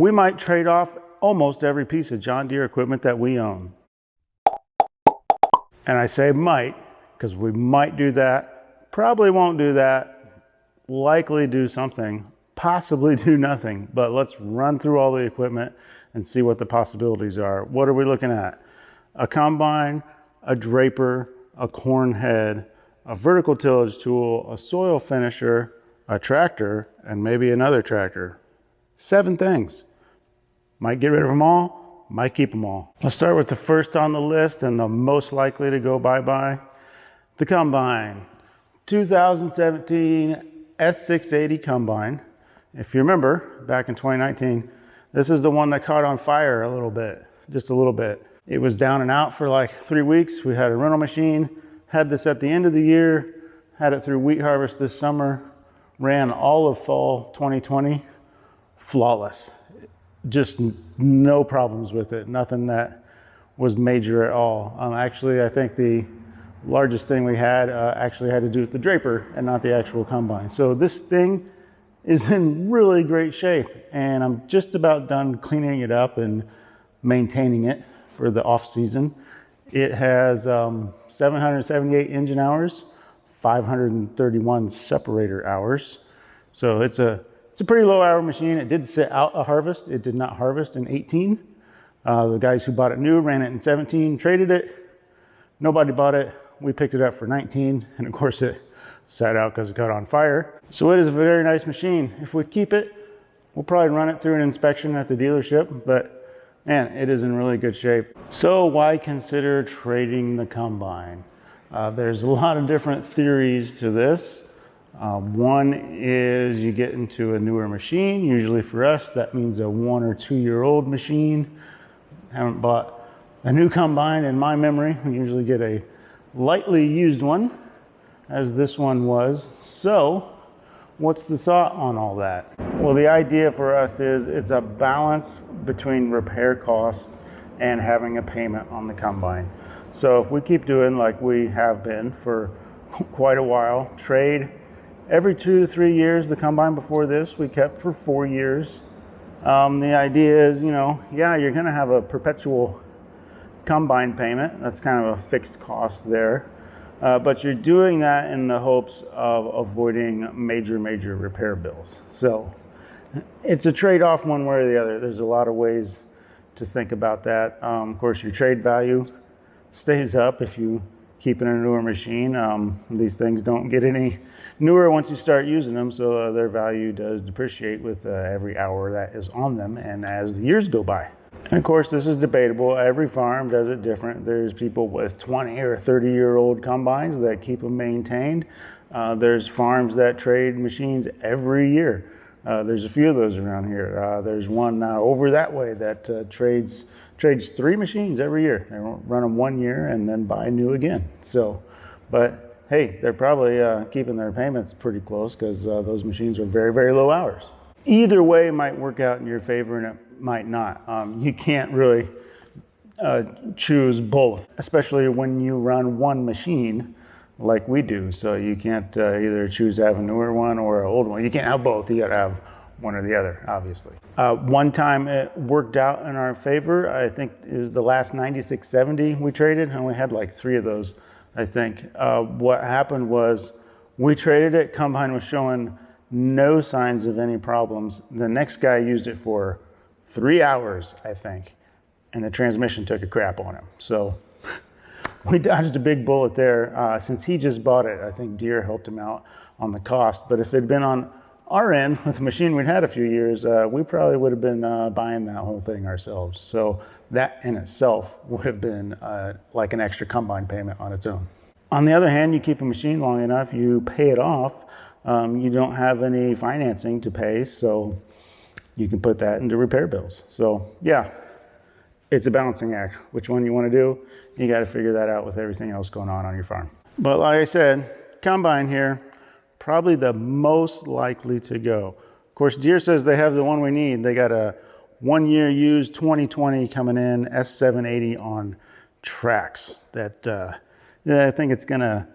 We might trade off almost every piece of John Deere equipment that we own. And I say might, because we might do that, probably won't do that, likely do something, possibly do nothing. But let's run through all the equipment and see what the possibilities are. What are we looking at? A combine, a draper, a corn head, a vertical tillage tool, a soil finisher, a tractor, and maybe another tractor. 7 things. Might get rid of them all, might keep them all. Let's start with the first on the list and the most likely to go bye-bye. The combine. 2017 S680 combine. If you remember, back in 2019, this is the one that caught on fire a little bit, just a little bit. It was down and out for like 3 weeks. We had a rental machine, had this at the end of the year, had it through wheat harvest this summer, ran all of fall 2020, flawless. Just no problems with it, nothing that was major at all. Actually, I think the largest thing we had actually had to do with the draper and not the actual combine. So this thing is in really great shape, and I'm just about done cleaning it up and maintaining it for the off season. It has 778 engine hours, 531 separator hours. So it's a pretty low hour machine. It did sit out a harvest. It did not harvest in 18. The guys who bought it new ran it in 17, traded it. Nobody bought it. We picked it up for 19, and of course it sat out because it caught on fire. So it is a very nice machine. If we keep it, we'll probably run it through an inspection at the dealership, but man, it is in really good shape. So why consider trading the combine? There's a lot of different theories to this. One is you get into a newer machine. Usually for us, that means a 1 or 2 year old machine. Haven't bought a new combine in my memory. We usually get a lightly used one, as this one was. So what's the thought on all that? Well, the idea for us is it's a balance between repair costs and having a payment on the combine. So if we keep doing like we have been for quite a while, trade every 2 to 3 years. The combine before this we kept for 4 years. The idea is, yeah, you're gonna have a perpetual combine payment. That's kind of a fixed cost there. But you're doing that in the hopes of avoiding major repair bills. So it's a trade-off one way or the other. There's a lot of ways to think about that. Of course, your trade value stays up if you keep in a newer machine. These things don't get any newer once you start using them, so their value does depreciate with every hour that is on them and as the years go by. And of course, this is debatable. Every farm does it different. There's people with 20 or 30-year-old combines that keep them maintained. There's farms that trade machines every year. There's a few of those around here. There's one over that way that trades 3 machines every year. They run them 1 year and then buy new again. So, but hey, they're probably keeping their payments pretty close because those machines are very low hours. Either way might work out in your favor and it might not. You can't really choose both, especially when you run one machine like we do. So you can't either choose to have a newer one or an old one. You can't have both. You gotta have one or the other, obviously. One time it worked out in our favor. I think it was the last 9670 we traded, and we had like 3 of those, I think. What happened was we traded it, combine was showing no signs of any problems. The next guy used it for 3 hours, I think, and the transmission took a crap on him. So we dodged a big bullet there. Since he just bought it, I think Deere helped him out on the cost. But if it had been on our end with a machine we'd had a few years, we probably would have been buying that whole thing ourselves. So that in itself would have been like an extra combine payment on its own. On the other hand, you keep a machine long enough, you pay it off. You don't have any financing to pay, so you can put that into repair bills. So yeah, it's a balancing act. Which one you want to do, you got to figure that out with everything else going on your farm. But like I said, combine here, probably the most likely to go. Of course, Deere says they have the one we need. They got a 1 year used 2020 coming in, S780 on tracks. That I think it's gonna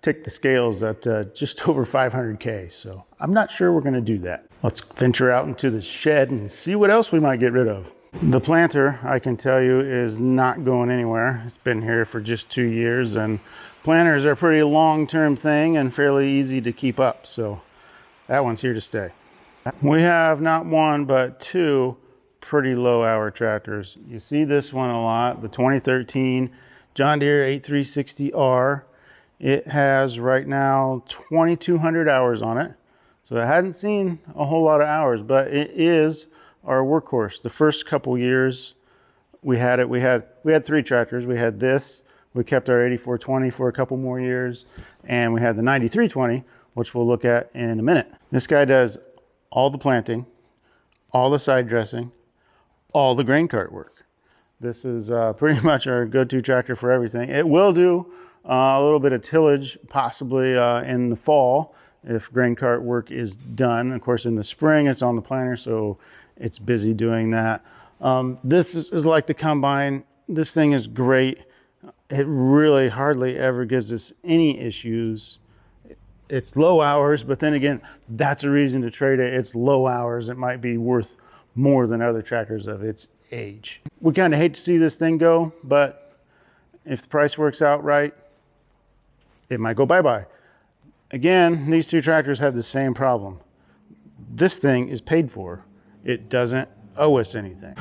tick the scales at just over 500K. So I'm not sure we're going to do that. Let's venture out into the shed and see what else we might get rid of. The planter, I can tell you, is not going anywhere. It's been here for just 2 years, and planters are a pretty long-term thing and fairly easy to keep up. So that one's here to stay. We have not one, but two pretty low hour tractors. You see this one a lot, the 2013 John Deere 8360R. It has right now 2,200 hours on it. So I hadn't seen a whole lot of hours, but it is our workhorse. The first couple years we had it, we had 3 tractors. We had this, we kept our 8420 for a couple more years, and we had the 9320, which we'll look at in a minute. This guy does all the planting, all the side dressing, all the grain cart work. This is pretty much our go-to tractor for everything. It will do a little bit of tillage, possibly in the fall, if grain cart work is done. Of course, in the spring, it's on the planter, so it's busy doing that. This is like the combine. This thing is great. It really hardly ever gives us any issues. It's low hours, but then again, that's a reason to trade it. It's low hours. It might be worth more than other tractors of its age. We kind of hate to see this thing go, but if the price works out right, it might go bye-bye. Again, these two tractors have the same problem. This thing is paid for. It doesn't owe us anything.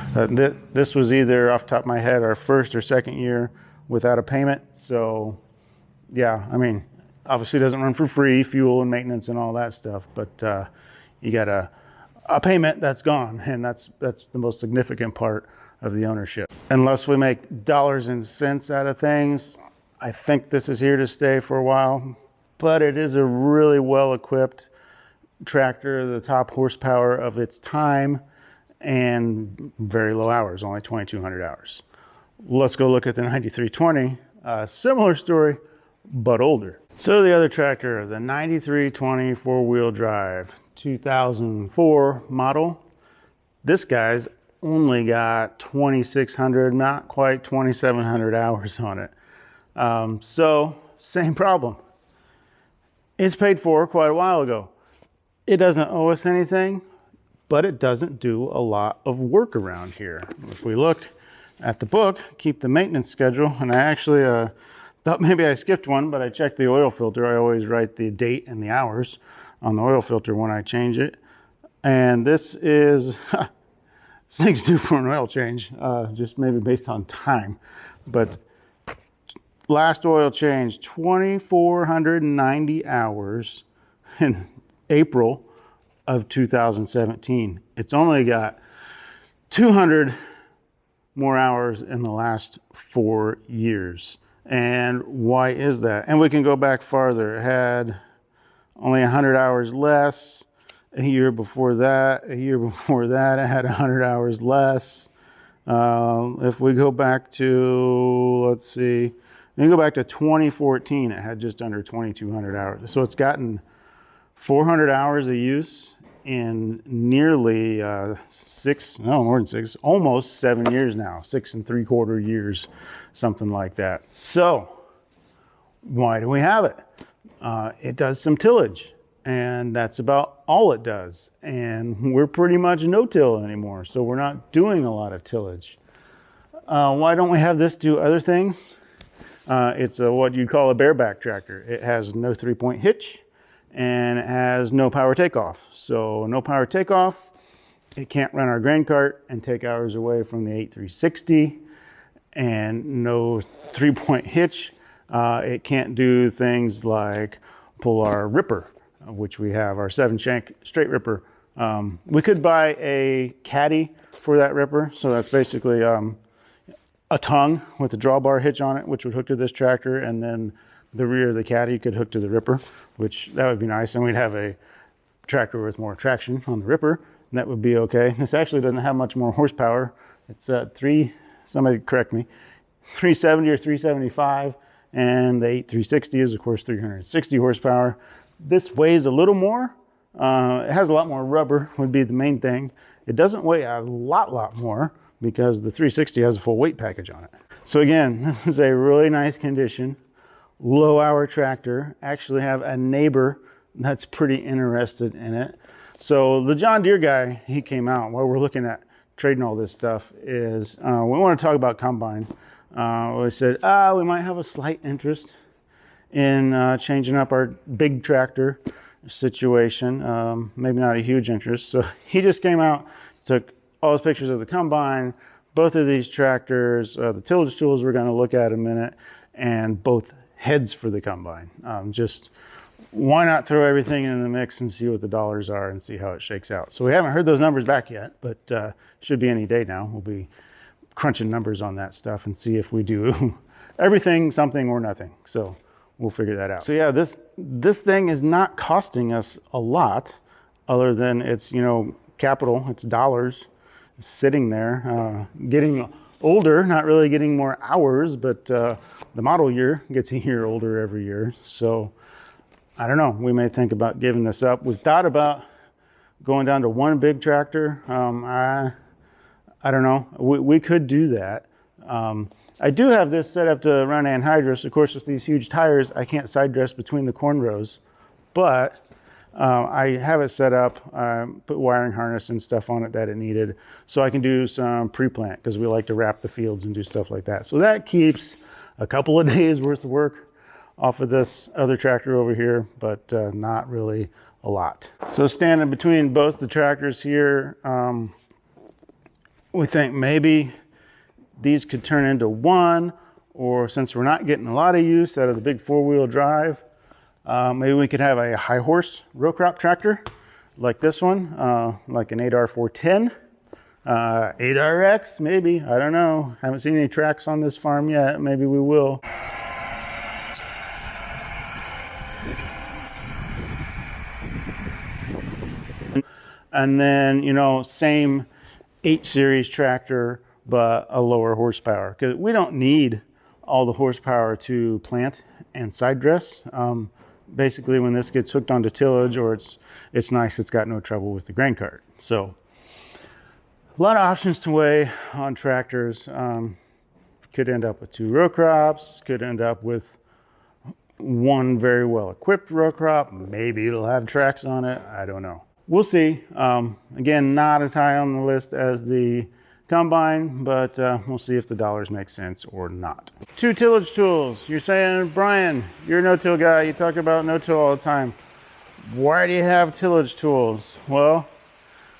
This was either, off the top of my head, our first or second year without a payment. So yeah, I mean, obviously doesn't run for free, fuel and maintenance and all that stuff, but you got a payment that's gone, and that's the most significant part of the ownership. Unless we make dollars and cents out of things, I think this is here to stay for a while, but it is a really well-equipped tractor, the top horsepower of its time, and very low hours, only 2,200 hours. Let's go look at the 9320. Similar story, but older. So the other tractor, the 9320 four-wheel drive, 2004 model. This guy's only got 2,600, not quite 2,700 hours on it. So same problem. It's paid for quite a while ago. It doesn't owe us anything, but it doesn't do a lot of work around here. If we look at the book, keep the maintenance schedule, and I actually thought maybe I skipped one, but I checked the oil filter. I always write the date and the hours on the oil filter when I change it. And this is, thing's due for an oil change, just maybe based on time. But last oil change, 2,490 hours in April of 2017. It's only got 200 more hours in the last 4 years. And why is that? And we can go back farther. It had only 100 hours less. A year before that, it had 100 hours less. If we go back to, let's see, if you go back to 2014, it had just under 2,200 hours. So it's gotten 400 hours of use in nearly more than 6, almost 7 years now, 6 3/4 years, something like that. So why do we have it? It does some tillage, and that's about all it does. And we're pretty much no-till anymore, so we're not doing a lot of tillage. Why don't we have this do other things? It's what you'd call a bareback tractor. It has no 3-point hitch, and it has no power takeoff. So no power takeoff, it can't run our grain cart and take hours away from the 8360, and no 3-point hitch. It can't do things like pull our ripper, which we have, our 7-shank straight ripper. We could buy a caddy for that ripper. So that's basically a tongue with a drawbar hitch on it, which would hook to this tractor, and then the rear of the caddy could hook to the ripper, which that would be nice. And we'd have a tractor with more traction on the ripper, and that would be okay. This actually doesn't have much more horsepower. It's somebody correct me, 370 or 375, and the 8360 is of course 360 horsepower. This weighs a little more. It has a lot more rubber, would be the main thing. It doesn't weigh a lot more because the 360 has a full weight package on it. So again, this is a really nice condition, low hour tractor. Actually have a neighbor that's pretty interested in it. So the John Deere guy, he came out while we're looking at trading all this stuff is, we want to talk about combine. We said, we might have a slight interest in changing up our big tractor situation. Maybe not a huge interest. So he just came out, took all his pictures of the combine, both of these tractors, the tillage tools we're going to look at in a minute, and both heads for the combine. Just why not throw everything in the mix and see what the dollars are and see how it shakes out. So we haven't heard those numbers back yet, but should be any day now. We'll be crunching numbers on that stuff and see if we do everything, something, or nothing. So we'll figure that out. So yeah, this thing is not costing us a lot other than it's, you know, capital, it's dollars sitting there, getting older, not really getting more hours, but the model year gets a year older every year. So I don't know, we may think about giving this up. We've thought about going down to one big tractor. I don't know, we could do that. I do have this set up to run anhydrous. Of course, with these huge tires, I can't side dress between the corn rows, but I have it set up, put wiring harness and stuff on it that it needed, so I can do some pre-plant because we like to wrap the fields and do stuff like that. So that keeps a couple of days worth of work off of this other tractor over here, but not really a lot. So standing between both the tractors here, we think maybe these could turn into one, or since we're not getting a lot of use out of the big four-wheel drive, maybe we could have a high horse row crop tractor like this one, like an 8R410, 8RX maybe, I don't know. Haven't seen any tracks on this farm yet, maybe we will. And then, you know, same 8 series tractor, but a lower horsepower, because we don't need all the horsepower to plant and side dress. Basically, when this gets hooked onto tillage, or it's nice, it's got no trouble with the grain cart. So a lot of options to weigh on tractors. Could end up with 2 row crops, could end up with one very well equipped row crop. Maybe it'll have tracks on it, I don't know. We'll see. Again, not as high on the list as the combine, but we'll see if the dollars make sense or not. 2 tillage tools. You're saying, Brian, you're a no-till guy. You talk about no-till all the time. Why do you have tillage tools? Well,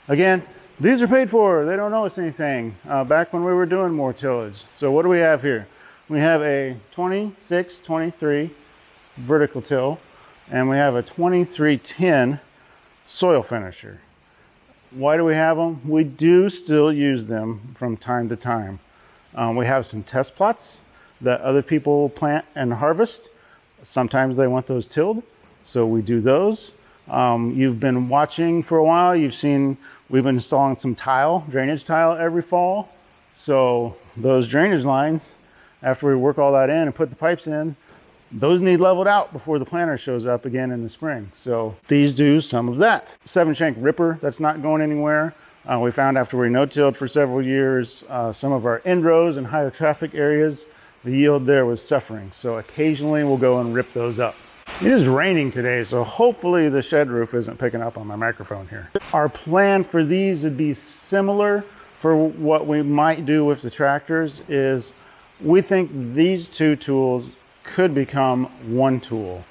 again, these are paid for. They don't owe us anything. Back when we were doing more tillage. So what do we have here? We have a 26-23 vertical till, and we have a 2310 soil finisher. Why do we have them? We do still use them from time to time. We have some test plots that other people plant and harvest. Sometimes they want those tilled, so we do those. You've been watching for a while. You've seen we've been installing some tile, drainage tile every fall. So those drainage lines, after we work all that in and put the pipes in, those need leveled out before the planter shows up again in the spring. So these do some of that. 7-shank ripper, that's not going anywhere. We found after we no-tilled for several years, some of our end rows and higher traffic areas, the yield there was suffering. So occasionally we'll go and rip those up. It is raining today, so hopefully the shed roof isn't picking up on my microphone here. Our plan for these would be similar. For what we might do with the tractors is we think these 2 tools could become one tool.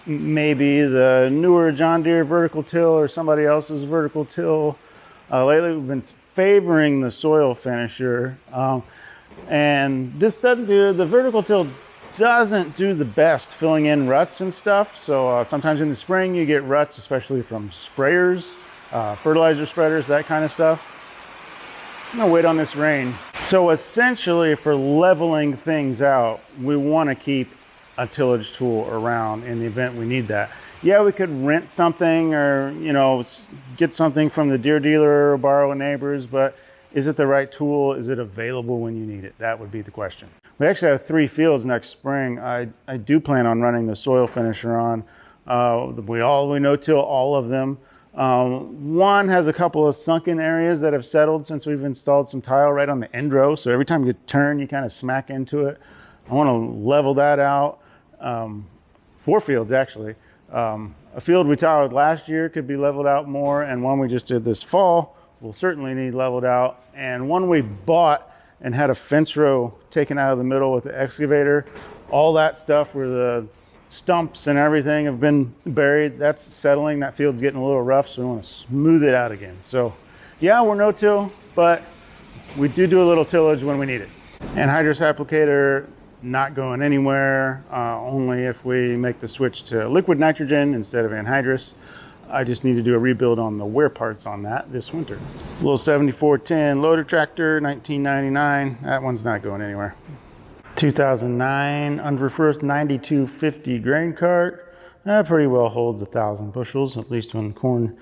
Maybe the newer John Deere vertical till or somebody else's vertical till. Lately we've been favoring the soil finisher, and this doesn't do, the vertical till doesn't do the best filling in ruts and stuff. So sometimes in the spring you get ruts, especially from sprayers, fertilizer spreaders, that kind of stuff. I'm gonna wait on this rain. So essentially, for leveling things out, we want to keep a tillage tool around in the event we need that. Yeah, we could rent something, or, you know, get something from the Deere dealer or borrow a neighbor's, but is it the right tool? Is it available when you need it? That would be the question. We actually have 3 fields next spring. I do plan on running the soil finisher on. We no-till all of them. One has a couple of sunken areas that have settled since we've installed some tile right on the end row. So every time you turn, you kind of smack into it. I want to level that out. 4 fields actually. A field we tilled last year could be leveled out more, and one we just did this fall will certainly need leveled out. And one we bought and had a fence row taken out of the middle with the excavator. All that stuff where the stumps and everything have been buried, that's settling. That field's getting a little rough, so we want to smooth it out again. So yeah, we're no-till, but we do a little tillage when we need it. Anhydrous applicator, not going anywhere, only if we make the switch to liquid nitrogen instead of anhydrous. I just need to do a rebuild on the wear parts on that this winter. Little 7410 loader tractor, 1999. That one's not going anywhere. 2009 Unreversed 9250 grain cart. That pretty well holds 1,000 bushels, at least when corn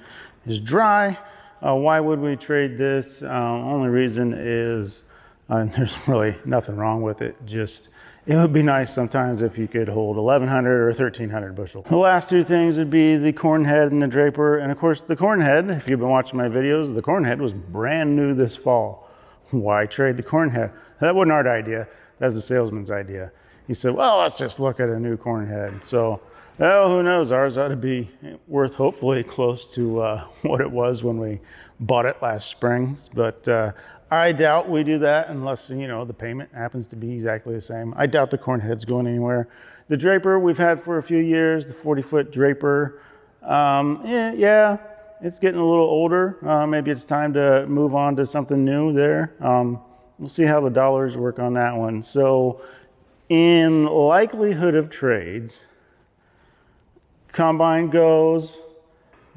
is dry. Why would we trade this? Only reason is there's really nothing wrong with it. Just it would be nice sometimes if you could hold 1,100 or 1,300 bushel. The last two things would be the corn head and the draper. And of course the corn head, if you've been watching my videos, the corn head was brand new this fall. Why trade the corn head? That wasn't our idea. That was the salesman's idea. He said, well, let's just look at a new corn head. So, well, who knows? Ours ought to be worth hopefully close to what it was when we bought it last spring. But I doubt we do that unless, you know, the payment happens to be exactly the same. I doubt the corn head's going anywhere. The draper we've had for a few years, the 40-foot draper. Yeah, it's getting a little older. Maybe it's time to move on to something new there. We'll see how the dollars work on that one. So in likelihood of trades, combine goes,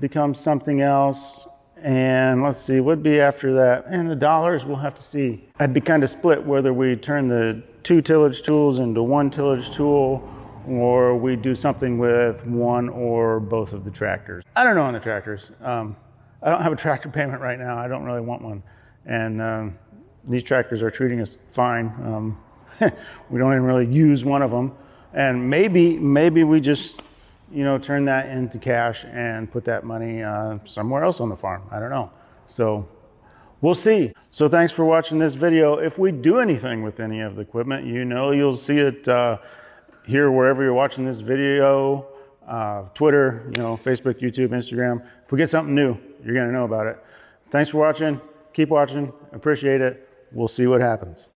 becomes something else. And let's see, what'd be after that? And the dollars, we'll have to see. I'd be kind of split whether we turn the 2 tillage tools into 1 tillage tool, or we do something with one or both of the tractors. I don't know on the tractors. I don't have a tractor payment right now. I don't really want one. And these tractors are treating us fine. We don't even really use one of them. And maybe we just, you know, turn that into cash and put that money somewhere else on the farm. I don't know. So we'll see. So thanks for watching this video. If we do anything with any of the equipment, you know, you'll see it here wherever you're watching this video, Twitter, you know, Facebook, YouTube, Instagram. If we get something new, you're going to know about it. Thanks for watching. Keep watching. Appreciate it. We'll see what happens.